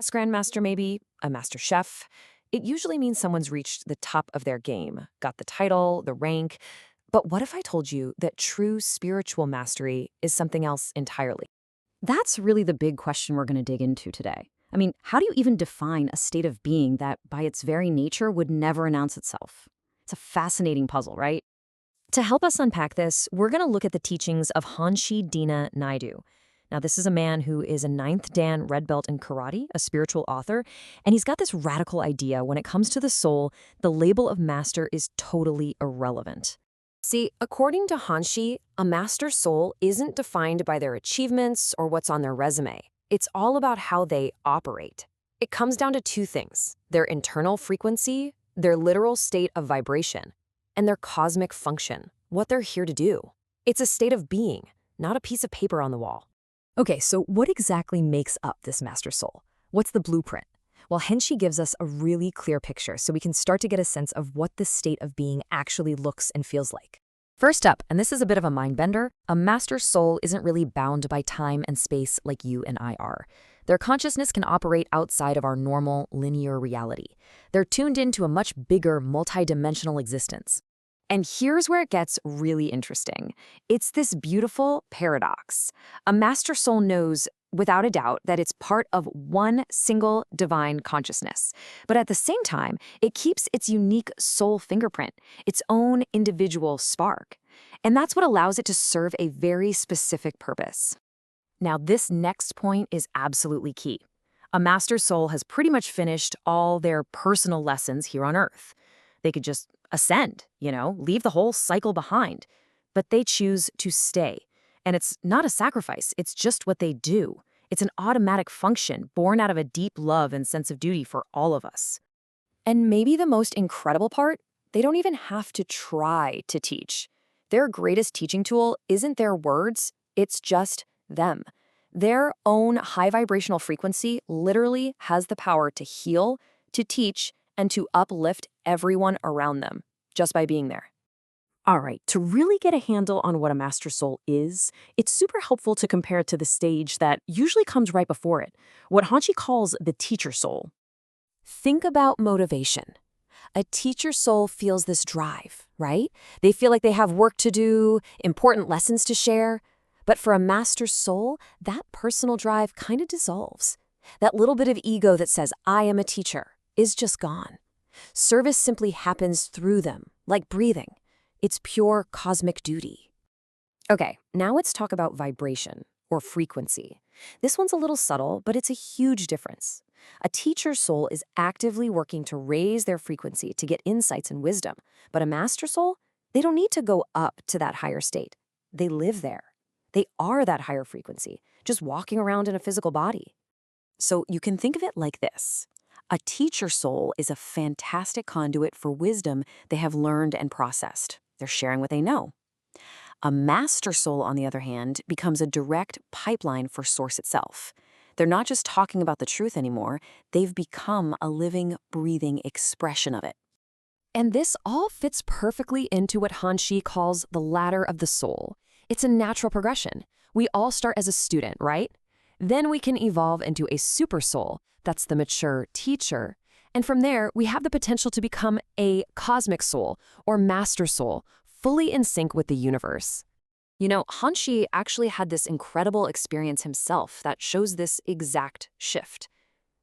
As grandmaster, maybe a master chef. It usually means someone's reached the top of their game, got the title, the rank. But what if I told you that true spiritual mastery is something else entirely? That's really the big question we're going to dig into today. I mean, how do you even define a state of being that, by its very nature, would never announce itself? It's a fascinating puzzle, right? To help us unpack this, we're going to look at the teachings of Hanshi Deena Naidu. Now, this is a man who is a ninth Dan red belt in karate, a spiritual author, and he's got this radical idea when it comes to the soul, the label of master is totally irrelevant. See, according to Hanshi, a master soul isn't defined by their achievements or what's on their resume. It's all about how they operate. It comes down to two things: their internal frequency, their literal state of vibration, and their cosmic function, what they're here to do. It's a state of being, not a piece of paper on the wall. Okay, so what exactly makes up this master soul? What's the blueprint? Well, Henshi gives us a really clear picture so we can start to get a sense of what this state of being actually looks and feels like. First up, and this is a bit of a mind bender, a master soul isn't really bound by time and space like you and I are. Their consciousness can operate outside of our normal, linear reality. They're tuned into a much bigger, multidimensional existence. And here's where it gets really interesting. It's this beautiful paradox. A master soul knows, without a doubt, that it's part of one single divine consciousness. But at the same time, it keeps its unique soul fingerprint, its own individual spark. And that's what allows it to serve a very specific purpose. Now, this next point is absolutely key. A master soul has pretty much finished all their personal lessons here on Earth. They could just ascend, leave the whole cycle behind. But they choose to stay. And it's not a sacrifice, it's just what they do. It's an automatic function born out of a deep love and sense of duty for all of us. And maybe the most incredible part, they don't even have to try to teach. Their greatest teaching tool isn't their words, it's just them. Their own high vibrational frequency literally has the power to heal, to teach, and to uplift everyone around them just by being there. All right, to really get a handle on what a master soul is, it's super helpful to compare it to the stage that usually comes right before it, what Hanshi calls the teacher soul. Think about motivation. A teacher soul feels this drive, right? They feel like they have work to do, important lessons to share. But for a master soul, that personal drive kind of dissolves. That little bit of ego that says, I am a teacher, is just gone. Service simply happens through them, like breathing. It's pure cosmic duty. Okay, now let's talk about vibration, or frequency. This one's a little subtle, but it's a huge difference. A teacher's soul is actively working to raise their frequency to get insights and wisdom. But a master soul, they don't need to go up to that higher state. They live there. They are that higher frequency, just walking around in a physical body. So you can think of it like this. A teacher soul is a fantastic conduit for wisdom they have learned and processed. They're sharing what they know. A master soul, on the other hand, becomes a direct pipeline for Source itself. They're not just talking about the truth anymore, they've become a living, breathing expression of it. And this all fits perfectly into what Hanshi calls the ladder of the soul. It's a natural progression. We all start as a student, right? Then we can evolve into a super soul. That's the mature teacher. And from there, we have the potential to become a cosmic soul or master soul, fully in sync with the universe. Hanshi actually had this incredible experience himself that shows this exact shift.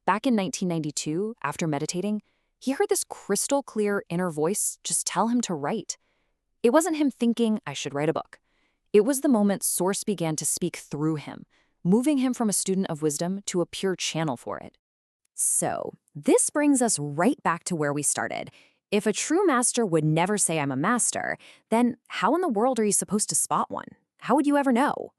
Back in 1992, after meditating, he heard this crystal clear inner voice just tell him to write. It wasn't him thinking, I should write a book. It was the moment Source began to speak through him, moving him from a student of wisdom to a pure channel for it. So, this brings us right back to where we started. If a true master would never say I'm a master, then how in the world are you supposed to spot one? How would you ever know?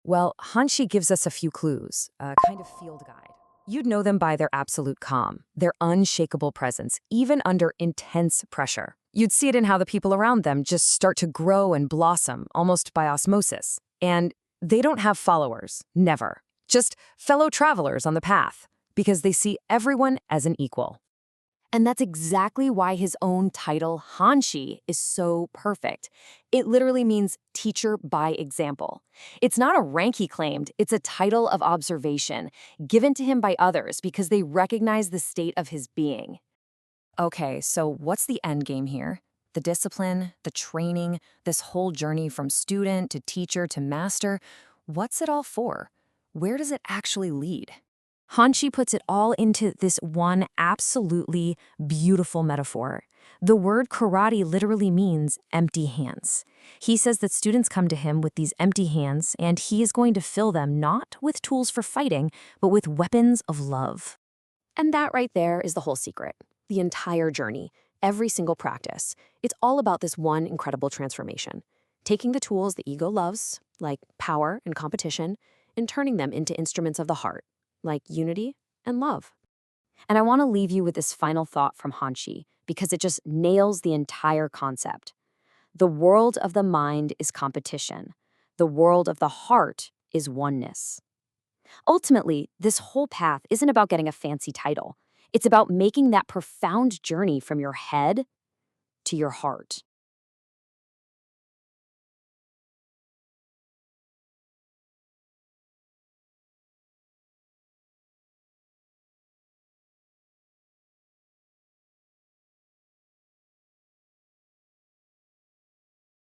Well, Hanshi gives us a few clues, a kind of field guide. You'd know them by their absolute calm, their unshakable presence, even under intense pressure. You'd see it in how the people around them just start to grow and blossom, almost by osmosis. And they don't have followers, never. Just fellow travelers on the path, because they see everyone as an equal. And that's exactly why his own title, Hanshi, is so perfect. It literally means teacher by example. It's not a rank he claimed, it's a title of observation given to him by others because they recognize the state of his being. Okay, so what's the end game here? The discipline, the training, this whole journey from student to teacher to master, what's it all for? Where does it actually lead? Hanshi puts it all into this one absolutely beautiful metaphor. The word karate literally means empty hands. He says that students come to him with these empty hands, and he is going to fill them not with tools for fighting, but with weapons of love. And that right there is the whole secret. The entire journey, every single practice. It's all about this one incredible transformation. Taking the tools the ego loves, like power and competition, and turning them into instruments of the heart, like unity and love. And I want to leave you with this final thought from Hanshi, because it just nails the entire concept. The world of the mind is competition. The world of the heart is oneness. Ultimately, this whole path isn't about getting a fancy title. It's about making that profound journey from your head to your heart.